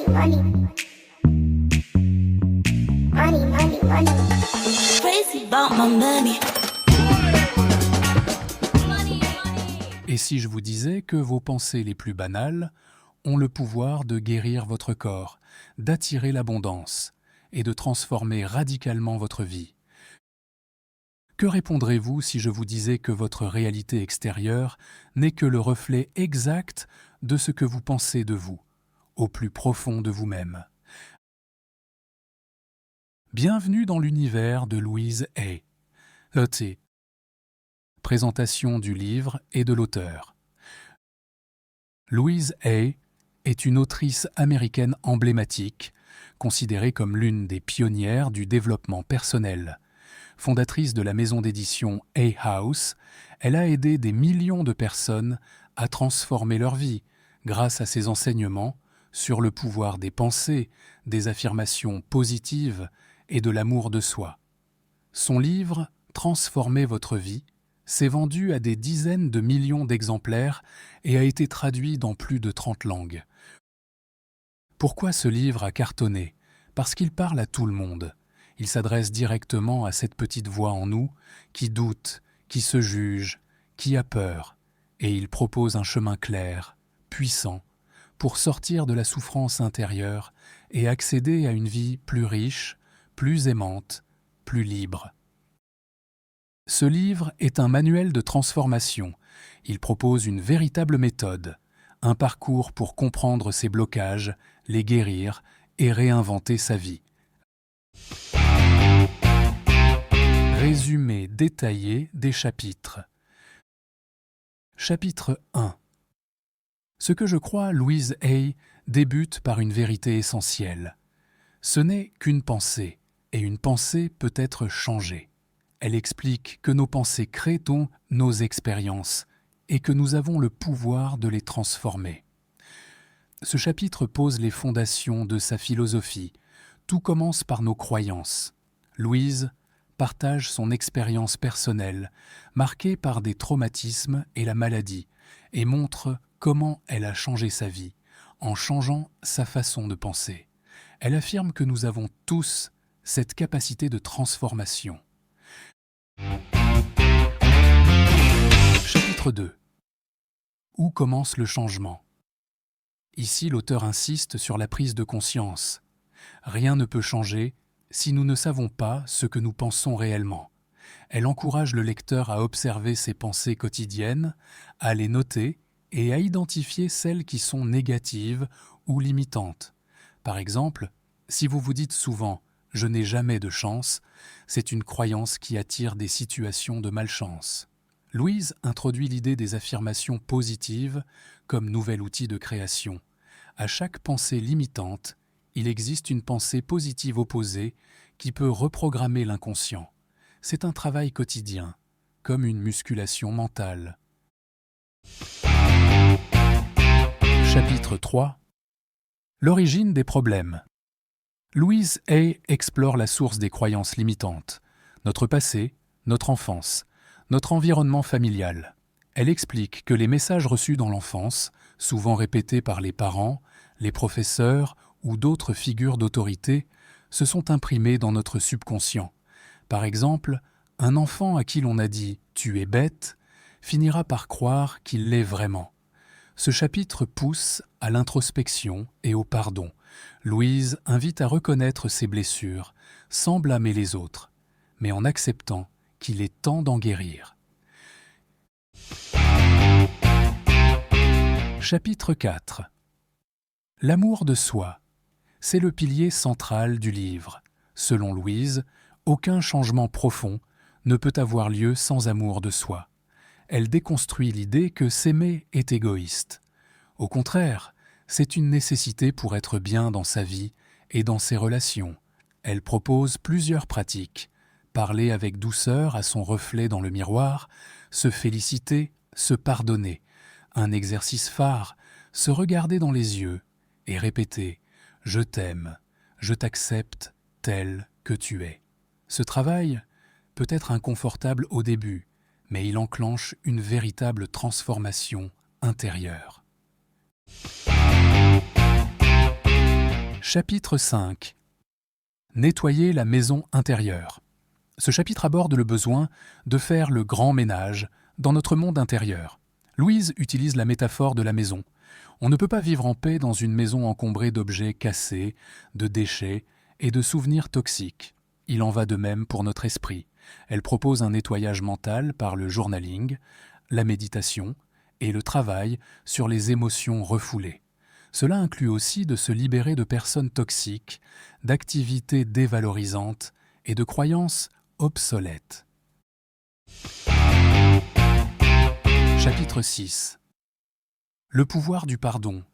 money. Money, money, money. Crazy about my money. Et si je vous disais que vos pensées les plus banales ont le pouvoir de guérir votre corps, d'attirer l'abondance et de transformer radicalement votre vie? Que répondrez-vous si je vous disais que votre réalité extérieure n'est que le reflet exact de ce que vous pensez de vous, au plus profond de vous-même? Bienvenue dans l'univers de Louise Hay. 30. Présentation du livre et de l'auteur. Louise Hay est une autrice américaine emblématique, considérée comme l'une des pionnières du développement personnel. Fondatrice de la maison d'édition Hay House, elle a aidé des millions de personnes à transformer leur vie grâce à ses enseignements sur le pouvoir des pensées, des affirmations positives et de l'amour de soi. Son livre « Transformez votre vie » s'est vendu à des dizaines de millions d'exemplaires et a été traduit dans plus de 30 langues. Pourquoi ce livre a cartonné? Parce qu'il parle à tout le monde. Il s'adresse directement à cette petite voix en nous qui doute, qui se juge, qui a peur, et il propose un chemin clair, puissant, pour sortir de la souffrance intérieure et accéder à une vie plus riche, plus aimante, plus libre. Ce livre est un manuel de transformation. Il propose une véritable méthode, un parcours pour comprendre ses blocages, les guérir et réinventer sa vie. Résumé détaillé des chapitres. Chapitre 1. Ce que je crois, Louise Hay débute par une vérité essentielle. Ce n'est qu'une pensée, et une pensée peut être changée. Elle explique que nos pensées créent nos expériences et que nous avons le pouvoir de les transformer. Ce chapitre pose les fondations de sa philosophie. Tout commence par nos croyances. Louise partage son expérience personnelle, marquée par des traumatismes et la maladie, et montre comment elle a changé sa vie, en changeant sa façon de penser. Elle affirme que nous avons tous cette capacité de transformation. Chapitre 2. Où commence le changement? Ici, l'auteur insiste sur la prise de conscience. Rien ne peut changer si nous ne savons pas ce que nous pensons réellement. Elle encourage le lecteur à observer ses pensées quotidiennes, à les noter et à identifier celles qui sont négatives ou limitantes. Par exemple, si vous vous dites souvent « je n'ai jamais de chance », c'est une croyance qui attire des situations de malchance. Louise introduit l'idée des affirmations positives comme nouvel outil de création. À chaque pensée limitante, il existe une pensée positive opposée qui peut reprogrammer l'inconscient. C'est un travail quotidien, comme une musculation mentale. Chapitre 3. L'origine des problèmes. Louise Hay explore la source des croyances limitantes, notre passé, notre enfance, notre environnement familial. Elle explique que les messages reçus dans l'enfance, souvent répétés par les parents, les professeurs ou d'autres figures d'autorité, se sont imprimés dans notre subconscient. Par exemple, un enfant à qui l'on a dit « tu es bête » finira par croire qu'il l'est vraiment. Ce chapitre pousse à l'introspection et au pardon. Louise invite à reconnaître ses blessures, sans blâmer les autres, mais en acceptant qu'il est temps d'en guérir. Chapitre 4. L'amour de soi. C'est le pilier central du livre. Selon Louise, aucun changement profond ne peut avoir lieu sans amour de soi. Elle déconstruit l'idée que s'aimer est égoïste. Au contraire, c'est une nécessité pour être bien dans sa vie et dans ses relations. Elle propose plusieurs pratiques. Parler avec douceur à son reflet dans le miroir, se féliciter, se pardonner. Un exercice phare, se regarder dans les yeux et répéter « Je t'aime, je t'accepte tel que tu es ». Ce travail peut être inconfortable au début, mais il enclenche une véritable transformation intérieure. Chapitre 5. Nettoyer la maison intérieure. Ce chapitre aborde le besoin de faire le grand ménage dans notre monde intérieur. Louise utilise la métaphore de la maison. On ne peut pas vivre en paix dans une maison encombrée d'objets cassés, de déchets et de souvenirs toxiques. Il en va de même pour notre esprit. Elle propose un nettoyage mental par le journaling, la méditation et le travail sur les émotions refoulées. Cela inclut aussi de se libérer de personnes toxiques, d'activités dévalorisantes et de croyances obsolètes. Chapitre 6. Le pouvoir du pardon.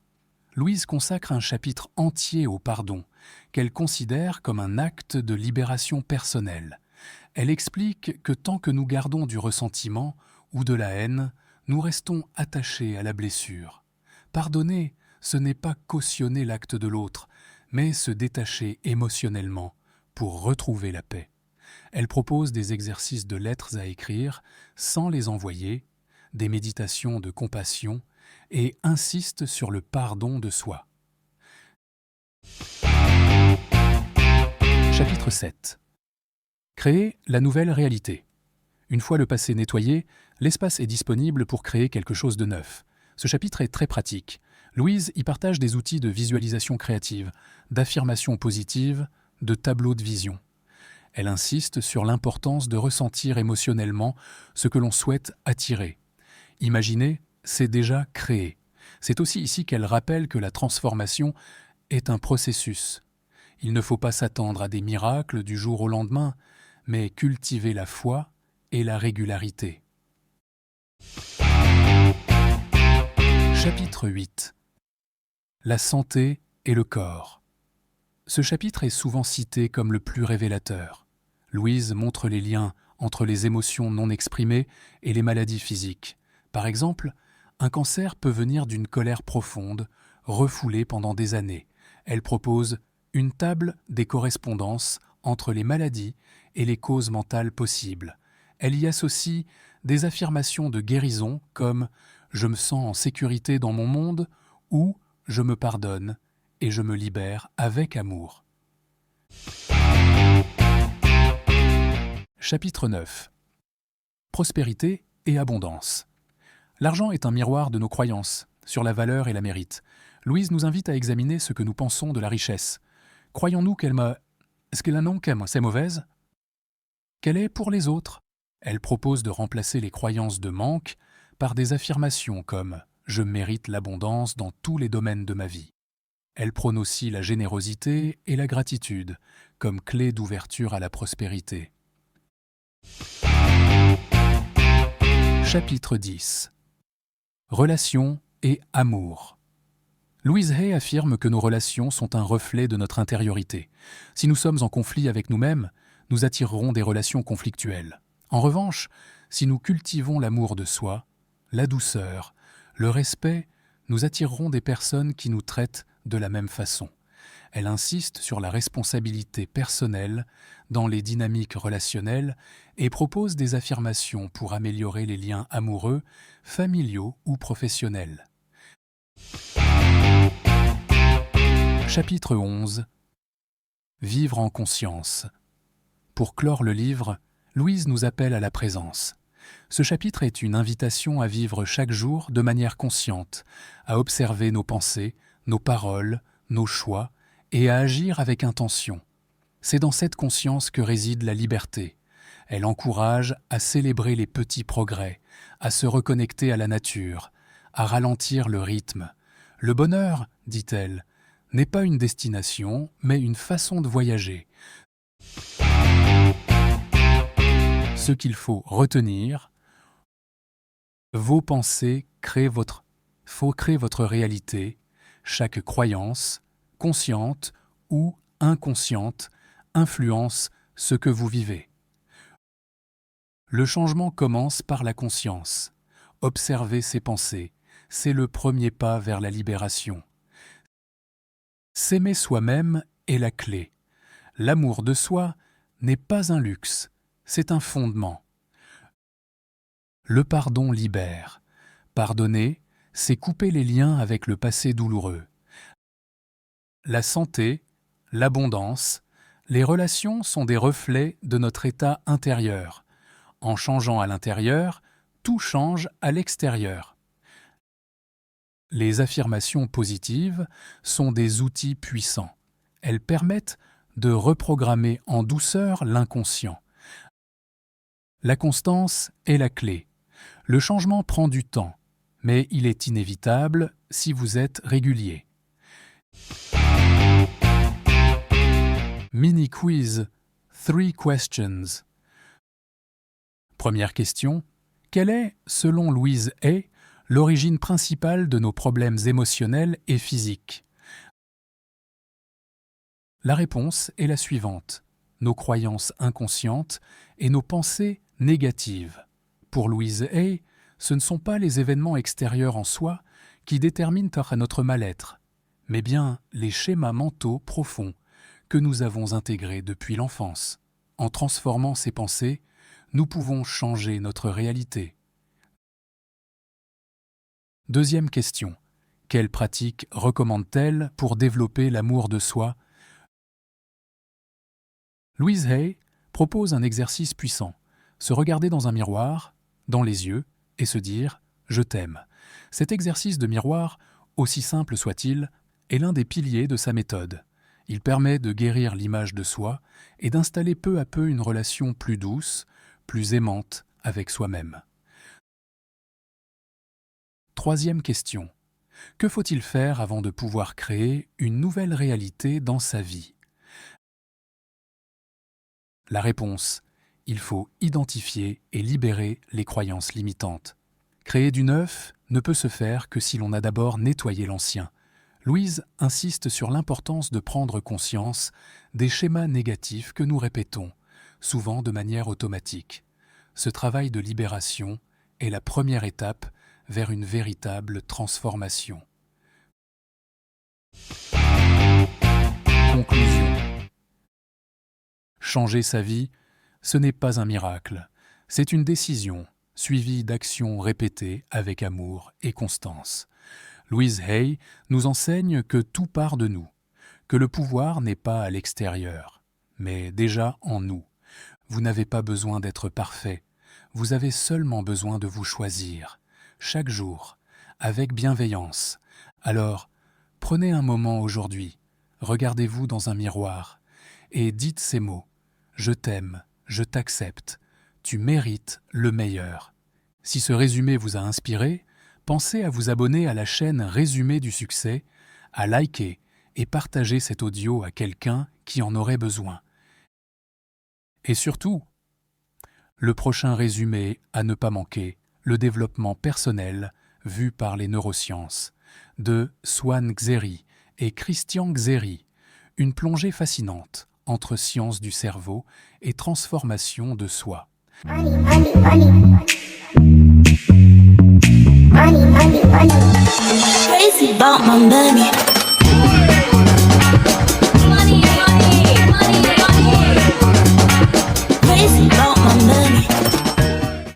Louise consacre un chapitre entier au pardon, qu'elle considère comme un acte de libération personnelle. Elle explique que tant que nous gardons du ressentiment ou de la haine, nous restons attachés à la blessure. Pardonner, ce n'est pas cautionner l'acte de l'autre, mais se détacher émotionnellement pour retrouver la paix. Elle propose des exercices de lettres à écrire sans les envoyer, des méditations de compassion et insiste sur le pardon de soi. Chapitre 7. Créer la nouvelle réalité. Une fois le passé nettoyé, l'espace est disponible pour créer quelque chose de neuf. Ce chapitre est très pratique. Louise y partage des outils de visualisation créative, d'affirmation positive, de tableau de vision. Elle insiste sur l'importance de ressentir émotionnellement ce que l'on souhaite attirer. Imaginer, c'est déjà créer. C'est aussi ici qu'elle rappelle que la transformation est un processus. Il ne faut pas s'attendre à des miracles du jour au lendemain, mais cultiver la foi et la régularité. Chapitre 8. La santé et le corps. Ce chapitre est souvent cité comme le plus révélateur. Louise montre les liens entre les émotions non exprimées et les maladies physiques. Par exemple, un cancer peut venir d'une colère profonde, refoulée pendant des années. Elle propose une table des correspondances entre les maladies et les causes mentales possibles. Elle y associe des affirmations de guérison comme « je me sens en sécurité dans mon monde » ou « je me pardonne et je me libère avec amour ». Chapitre 9. Prospérité et abondance. L'argent est un miroir de nos croyances sur la valeur et la mérite. Louise nous invite à examiner ce que nous pensons de la richesse. Croyons-nous est-ce qu'elle a non qu'elle c'est mauvaise? Qu'elle est pour les autres? Elle propose de remplacer les croyances de manque par des affirmations comme « je mérite l'abondance dans tous les domaines de ma vie ». Elle prône aussi la générosité et la gratitude comme clé d'ouverture à la prospérité. Chapitre 10. Relations et amour. Louise Hay affirme que nos relations sont un reflet de notre intériorité. Si nous sommes en conflit avec nous-mêmes, nous attirerons des relations conflictuelles. En revanche, si nous cultivons l'amour de soi, la douceur, le respect, nous attirerons des personnes qui nous traitent de la même façon. Elle insiste sur la responsabilité personnelle dans les dynamiques relationnelles et propose des affirmations pour améliorer les liens amoureux, familiaux ou professionnels. Chapitre 11. Vivre en conscience. Pour clore le livre, Louise nous appelle à la présence. Ce chapitre est une invitation à vivre chaque jour de manière consciente, à observer nos pensées, nos paroles, nos choix et à agir avec intention. C'est dans cette conscience que réside la liberté. Elle encourage à célébrer les petits progrès, à se reconnecter à la nature, à ralentir le rythme. Le bonheur, dit-elle, n'est pas une destination, mais une façon de voyager. Ce qu'il faut retenir, vos pensées créent votre réalité, chaque croyance, consciente ou inconsciente, influence ce que vous vivez. Le changement commence par la conscience. Observer ses pensées, c'est le premier pas vers la libération. S'aimer soi-même est la clé. L'amour de soi n'est pas un luxe, c'est un fondement. Le pardon libère. Pardonner, c'est couper les liens avec le passé douloureux. La santé, l'abondance, les relations sont des reflets de notre état intérieur. En changeant à l'intérieur, tout change à l'extérieur. Les affirmations positives sont des outils puissants. Elles permettent de reprogrammer en douceur l'inconscient. La constance est la clé. Le changement prend du temps, mais il est inévitable si vous êtes régulier. Mini-quiz, 3 questions. Première question. Quelle est, selon Louise Hay, l'origine principale de nos problèmes émotionnels et physiques? La réponse est la suivante. Nos croyances inconscientes et nos pensées négatives. Pour Louise Hay, ce ne sont pas les événements extérieurs en soi qui déterminent notre mal-être, mais bien les schémas mentaux profonds que nous avons intégrés depuis l'enfance. En transformant ces pensées, nous pouvons changer notre réalité. Deuxième question. Quelle pratique recommande-t-elle pour développer l'amour de soi? Louise Hay propose un exercice puissant. Se regarder dans un miroir, dans les yeux, et se dire « Je t'aime ». Cet exercice de miroir, aussi simple soit-il, est l'un des piliers de sa méthode. Il permet de guérir l'image de soi et d'installer peu à peu une relation plus douce, plus aimante avec soi-même. Troisième question. Que faut-il faire avant de pouvoir créer une nouvelle réalité dans sa vie? La réponse. Il faut identifier et libérer les croyances limitantes. Créer du neuf ne peut se faire que si l'on a d'abord nettoyé l'ancien. Louise insiste sur l'importance de prendre conscience des schémas négatifs que nous répétons, souvent de manière automatique. Ce travail de libération est la première étape vers une véritable transformation. Conclusion. Changer sa vie, ce n'est pas un miracle, c'est une décision, suivie d'actions répétées avec amour et constance. Louise Hay nous enseigne que tout part de nous, que le pouvoir n'est pas à l'extérieur, mais déjà en nous. Vous n'avez pas besoin d'être parfait, vous avez seulement besoin de vous choisir, chaque jour, avec bienveillance. Alors, prenez un moment aujourd'hui, regardez-vous dans un miroir et dites ces mots. Je t'aime, je t'accepte, tu mérites le meilleur. Si ce résumé vous a inspiré, pensez à vous abonner à la chaîne Résumé du succès, à liker et partager cet audio à quelqu'un qui en aurait besoin. Et surtout, le prochain résumé à ne pas manquer, le développement personnel vu par les neurosciences, de Swan Xeri et Christian Xeri, une plongée fascinante entre sciences du cerveau et transformation de soi. Crazy about my money.